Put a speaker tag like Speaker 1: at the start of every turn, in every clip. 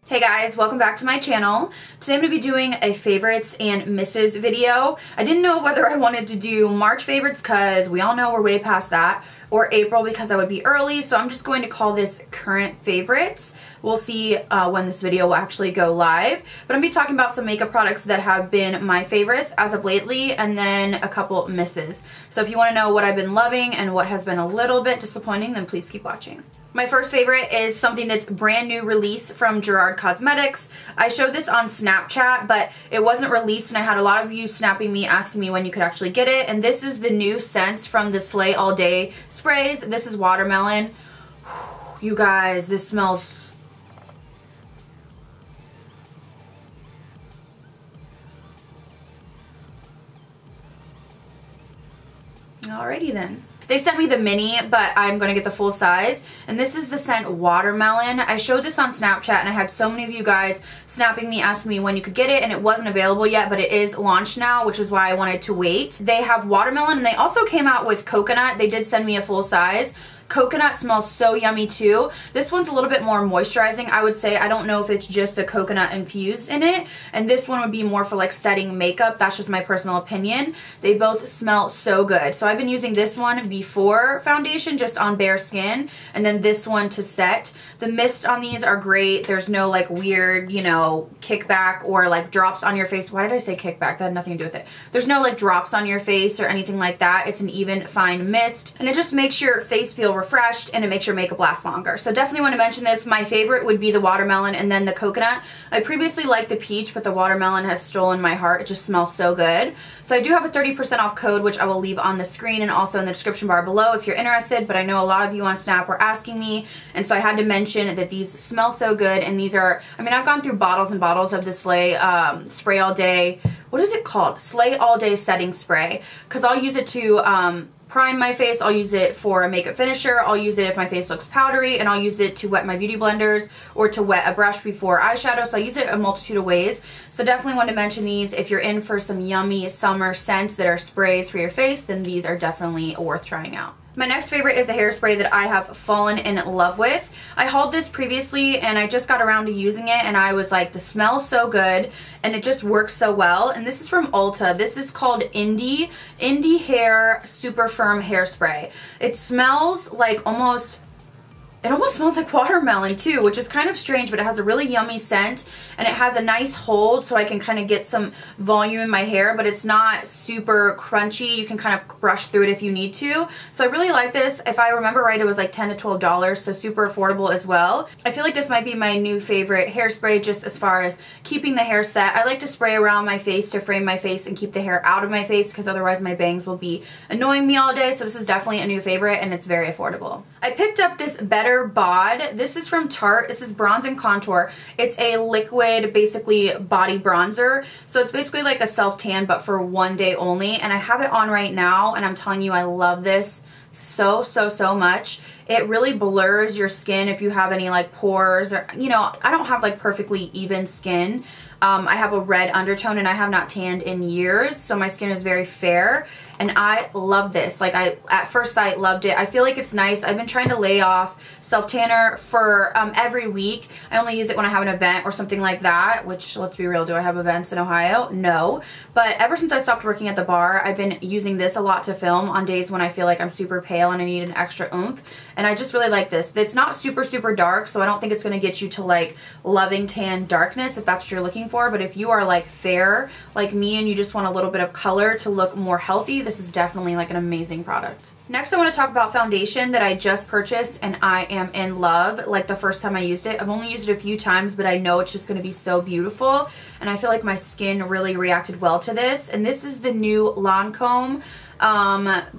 Speaker 1: Hey guys, welcome back to my channel. Today I'm going to be doing a favorites and misses video. I didn't know whether I wanted to do March favorites because we all know we're way past that, or April because I would be early, so I'm just going to call this current favorites. We'll see when this video will actually go live, but I'm going to be talking about some makeup products that have been my favorites as of lately, and then a couple misses. So if you want to know what I've been loving and what has been a little bit disappointing, then please keep watching. My first favorite is something that's brand new release from Gerard Cosmetics. I showed this on Snapchat, but it wasn't released, and I had a lot of you snapping me asking me when you could actually get it. And this is the new scents from the Slay All Day sprays. This is watermelon. You guys, this smells... Alrighty then. They sent me the mini, but I'm going to get the full size. And this is the scent Watermelon. I showed this on Snapchat, and I had so many of you guys snapping me, asking me when you could get it, and it wasn't available yet, but it is launched now, which is why I wanted to wait. They have Watermelon, and they also came out with Coconut. They did send me a full size. Coconut smells so yummy too. This one's a little bit more moisturizing, I would say. I don't know if it's just the coconut infused in it, and this one would be more for like setting makeup. That's just my personal opinion. They both smell so good. So I've been using this one before foundation, just on bare skin, and then this one to set. The mist on these are great. There's no like weird, you know, kickback or like drops on your face. Why did I say kickback? That had nothing to do with it. There's no like drops on your face or anything like that. It's an even fine mist, and it just makes your face feel refreshed, and it makes your makeup last longer. So definitely want to mention this. My favorite would be the watermelon and then the coconut. I previously liked the peach, but the watermelon has stolen my heart. It just smells so good. So I do have a 30% off code, which I will leave on the screen and also in the description bar below if you're interested, but I know a lot of you on Snap were asking me, and so I had to mention that these smell so good. And these are, I mean, I've gone through bottles and bottles of the Slay Spray All Day, what is it called? Slay All Day Setting Spray, because I'll use it to prime my face, I'll use it for a makeup finisher, I'll use it if my face looks powdery, and I'll use it to wet my beauty blenders or to wet a brush before eyeshadow. So I use it a multitude of ways. So definitely want to mention these. If you're in for some yummy summer scents that are sprays for your face, then these are definitely worth trying out. My next favorite is a hairspray that I have fallen in love with. I hauled this previously and I just got around to using it, and I was like, the smell's so good and it just works so well. And this is from Ulta. This is called Indie Hair Super Firm Hairspray. It smells like almost smells like watermelon too, which is kind of strange, but it has a really yummy scent, and it has a nice hold so I can kind of get some volume in my hair, but it's not super crunchy. You can kind of brush through it if you need to. So I really like this. If I remember right, it was like $10 to $12, so super affordable as well. I feel like this might be my new favorite hairspray just as far as keeping the hair set. I like to spray around my face to frame my face and keep the hair out of my face, because otherwise my bangs will be annoying me all day. So this is definitely a new favorite, and it's very affordable. I picked up this Better Bod. This is from Tarte. This is Bronze and Contour. It's a liquid, basically body bronzer. So it's basically like a self-tan, but for one day only. And I have it on right now, and I'm telling you, I love this so much. It really blurs your skin if you have any like pores, or, you know, I don't have like perfectly even skin. I have a red undertone, and I have not tanned in years, so my skin is very fair, and I love this. Like, I at first sight loved it. I feel like it's nice. I've been trying to lay off self-tanner for every week. I only use it when I have an event or something like that, which, let's be real, do I have events in Ohio? No. But ever since I stopped working at the bar, I've been using this a lot to film on days when I feel like I'm super pale and I need an extra oomph, and I just really like this. It's not super dark, so I don't think it's going to get you to like loving tan darkness if that's what you're looking for, but if you are like fair like me and you just want a little bit of color to look more healthy, this is definitely like an amazing product. Next, I want to talk about foundation that I just purchased, and I am in love. Like the first time I used it, I've only used it a few times, but I know it's just going to be so beautiful, and I feel like my skin really reacted well to this. And this is the new Lancome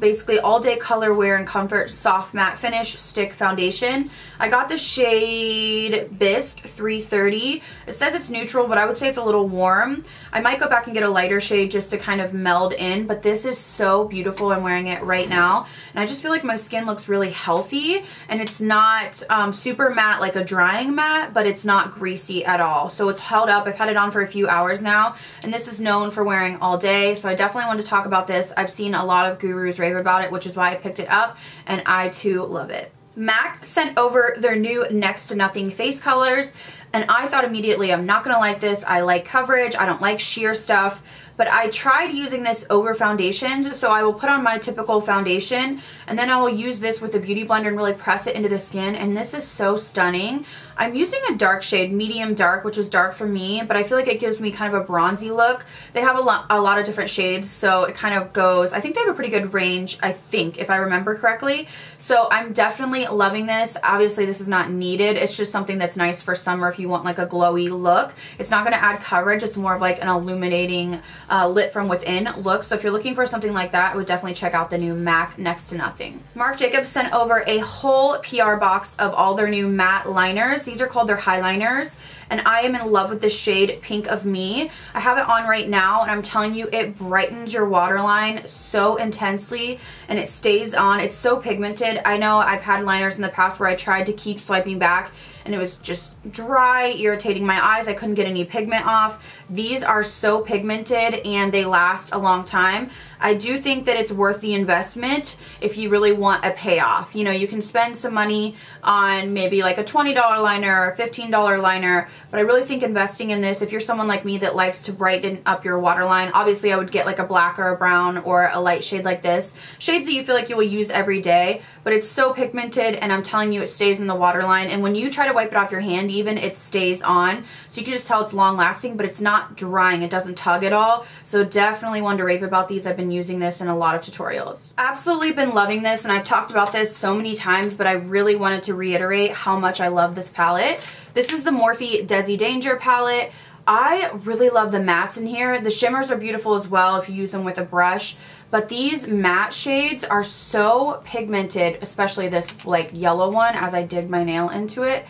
Speaker 1: basically all day color wear and comfort soft matte finish stick foundation. I got the shade Bisque 330. It says it's neutral, but I would say it's a little warm. I might go back and get a lighter shade just to kind of meld in, but this is so beautiful. I'm wearing it right now, and I just feel like my skin looks really healthy, and it's not super matte like a drying matte, but it's not greasy at all. So it's held up. I've had it on for a few hours now, and this is known for wearing all day, so I definitely wanted to talk about this. I've seen a lot of gurus rave about it, which is why I picked it up, and I too love it. MAC sent over their new Next to Nothing face colors. And I thought immediately, I'm not gonna like this. I like coverage, I don't like sheer stuff. But I tried using this over foundations, so I will put on my typical foundation and then I will use this with a beauty blender and really press it into the skin, and this is so stunning. I'm using a dark shade, medium dark, which is dark for me, but I feel like it gives me kind of a bronzy look. They have a lot of different shades, so it kind of goes, I think they have a pretty good range, I think, if I remember correctly. So I'm definitely loving this. Obviously this is not needed, it's just something that's nice for summer if you want like a glowy look. It's not going to add coverage, it's more of like an illuminating lit from within look. So if you're looking for something like that, I would definitely check out the new MAC Next to Nothing. Marc Jacobs sent over a whole PR box of all their new matte liners. These are called their highliners, and I am in love with the shade Pink of Me. I have it on right now, and I'm telling you, it brightens your waterline so intensely, and it stays on. It's so pigmented. I know I've had liners in the past where I tried to keep swiping back, and it was just dry, irritating my eyes. I couldn't get any pigment off. These are so pigmented and they last a long time. I do think that it's worth the investment if you really want a payoff. You know, you can spend some money on maybe like a $20 liner or $15 liner, but I really think investing in this, if you're someone like me that likes to brighten up your waterline, obviously I would get like a black or a brown or a light shade like this. Shades that you feel like you will use every day, but it's so pigmented, and I'm telling you, it stays in the waterline, and when you try to wipe it off your hand even, it stays on. So you can just tell it's long lasting, but it's not drying. It doesn't tug at all. So definitely one to rave about these. I've been using this in a lot of tutorials. Absolutely been loving this, and I've talked about this so many times, but I really wanted to reiterate how much I love this palette. This is the Morphe Desi Danger palette. I really love the mattes in here. The shimmers are beautiful as well if you use them with a brush, but these matte shades are so pigmented, especially this like yellow one as I dig my nail into it.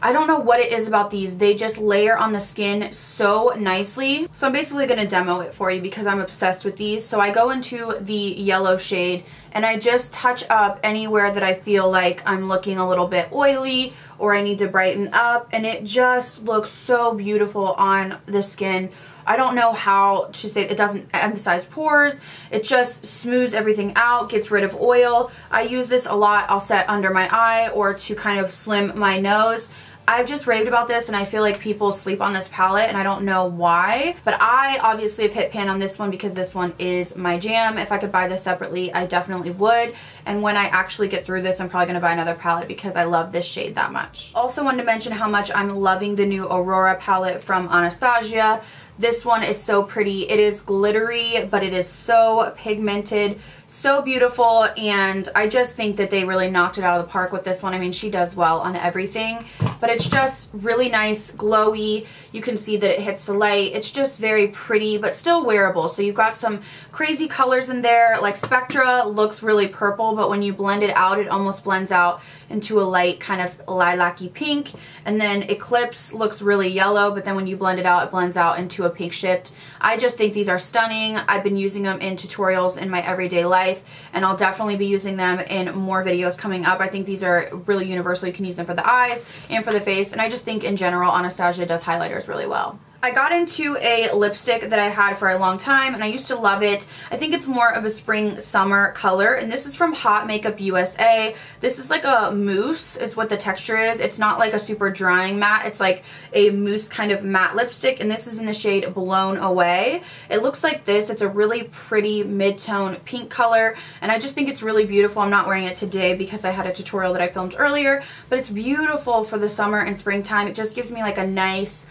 Speaker 1: I don't know what it is about these. They just layer on the skin so nicely. So I'm basically going to demo it for you because I'm obsessed with these. So I go into the yellow shade and I just touch up anywhere that I feel like I'm looking a little bit oily or I need to brighten up, and it just looks so beautiful on the skin. I don't know how to say it. It doesn't emphasize pores. It just smooths everything out, gets rid of oil. I use this a lot. I'll set under my eye or to kind of slim my nose. I've just raved about this, and I feel like people sleep on this palette, and I don't know why. But I obviously have hit pan on this one because this one is my jam. If I could buy this separately, I definitely would. And when I actually get through this, I'm probably going to buy another palette because I love this shade that much. Also wanted to mention how much I'm loving the new Aurora palette from Anastasia. This one is so pretty. It is glittery, but it is so pigmented, so beautiful, and I just think that they really knocked it out of the park with this one. I mean, she does well on everything, but it's just really nice, glowy. You can see that it hits the light. It's just very pretty, but still wearable. So you've got some crazy colors in there. Like Spectra looks really purple, but when you blend it out, it almost blends out into a light kind of lilac-y pink. And then Eclipse looks really yellow, but then when you blend it out, it blends out into a pink shift. I just think these are stunning. I've been using them in tutorials in my everyday life, and I'll definitely be using them in more videos coming up. I think these are really universal. You can use them for the eyes and for the face, and I just think in general Anastasia does highlighters really well. I got into a lipstick that I had for a long time, and I used to love it. I think it's more of a spring summer color, and this is from Hot Makeup USA. This is like a mousse is what the texture is. It's not like a super drying matte. It's like a mousse kind of matte lipstick, and this is in the shade Blown Away. It looks like this. It's a really pretty mid-tone pink color, and I just think it's really beautiful. I'm not wearing it today because I had a tutorial that I filmed earlier, but it's beautiful for the summer and springtime. It just gives me like a nice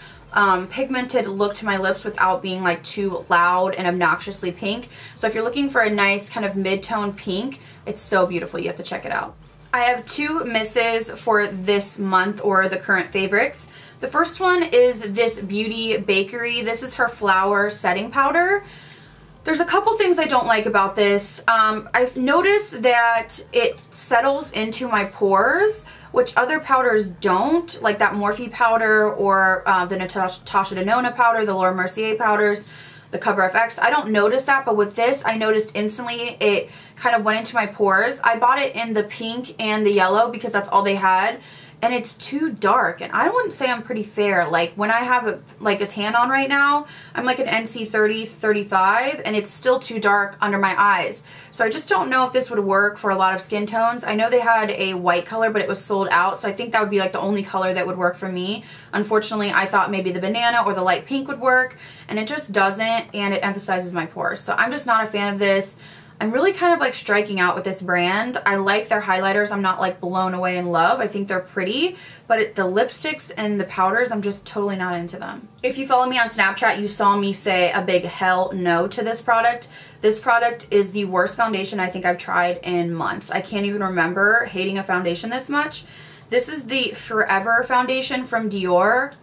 Speaker 1: pigmented look to my lips without being like too loud and obnoxiously pink. So if you're looking for a nice kind of mid-tone pink, it's so beautiful. You have to check it out. I have two misses for this month, or the current favorites. The first one is this Beauty Bakery. This is her flower setting powder. There's a couple things I don't like about this. I've noticed that it settles into my pores, which other powders don't, like that Morphe powder or the Natasha Denona powder, the Laura Mercier powders, the Cover FX. I don't notice that, but with this, I noticed instantly it kind of went into my pores. I bought it in the pink and the yellow because that's all they had. and it's too dark, and I wouldn't say I'm pretty fair. Like when I have a tan on right now, I'm like an NC 30, 35, and it's still too dark under my eyes. So I just don't know if this would work for a lot of skin tones. I know they had a white color, but it was sold out, so I think that would be like the only color that would work for me. Unfortunately, I thought maybe the banana or the light pink would work, and it just doesn't, and it emphasizes my pores. So I'm just not a fan of this. I'm really kind of like striking out with this brand. I like their highlighters. I'm not like blown away in love. I think they're pretty, but the lipsticks and the powders, I'm just totally not into them. If you follow me on Snapchat, you saw me say a big hell no to this product. This product is the worst foundation I think I've tried in months. I can't even remember hating a foundation this much. This is the Forever foundation from Dior.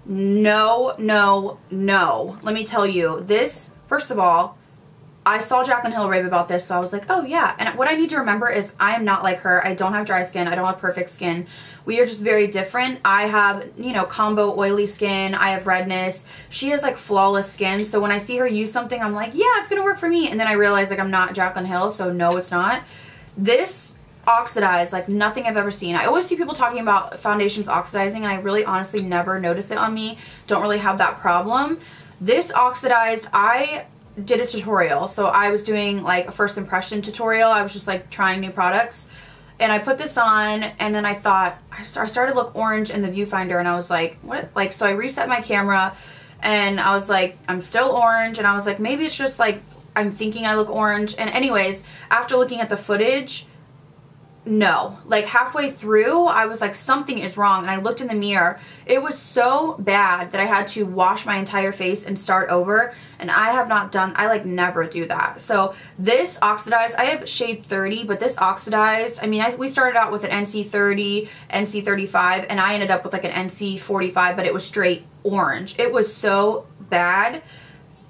Speaker 1: No, no, no. Let me tell you, this, first of all, I saw Jaclyn Hill rave about this, so I was like, oh yeah. And what I need to remember is I am not like her. I don't have dry skin. I don't have perfect skin. We are just very different. I have, you know, combo oily skin. I have redness. She has like flawless skin. So when I see her use something, I'm like, yeah, it's going to work for me. And then I realize like I'm not Jaclyn Hill, so no, it's not. This oxidized like nothing I've ever seen. I always see people talking about foundations oxidizing, and I really honestly never notice it on me. Don't really have that problem. This oxidized, I did a tutorial, so I was doing like a first impression tutorial. I was just like trying new products, and I put this on, and then I thought, I started to look orange in the viewfinder, and I was like, what? Like, so I reset my camera, and I was like, I'm still orange, and I was like, maybe it's just like I'm thinking I look orange. And anyways, after looking at the footage, no, like halfway through I was like, something is wrong, and I looked in the mirror. It was so bad that I had to wash my entire face and start over, and I have not done, I like never do that. So this oxidized, I have shade 30, but this oxidized, I mean, we started out with an NC 30, NC 35, and I ended up with like an NC 45, but it was straight orange. It was so bad.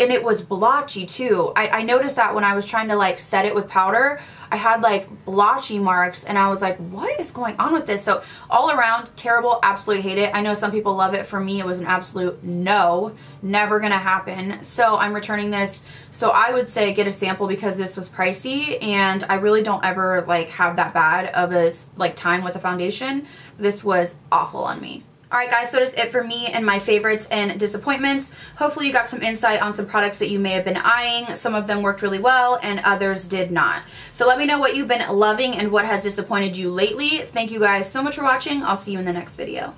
Speaker 1: And it was blotchy too. I noticed that when I was trying to like set it with powder, I had like blotchy marks, and I was like, what is going on with this? So all around, terrible, absolutely hate it. I know some people love it. For me, it was an absolute no, never gonna happen. So I'm returning this. So I would say get a sample, because this was pricey, and I really don't ever like have that bad of a like time with a foundation. This was awful on me. Alright guys, so that's it for me and my favorites and disappointments. Hopefully you got some insight on some products that you may have been eyeing. Some of them worked really well and others did not. So let me know what you've been loving and what has disappointed you lately. Thank you guys so much for watching. I'll see you in the next video.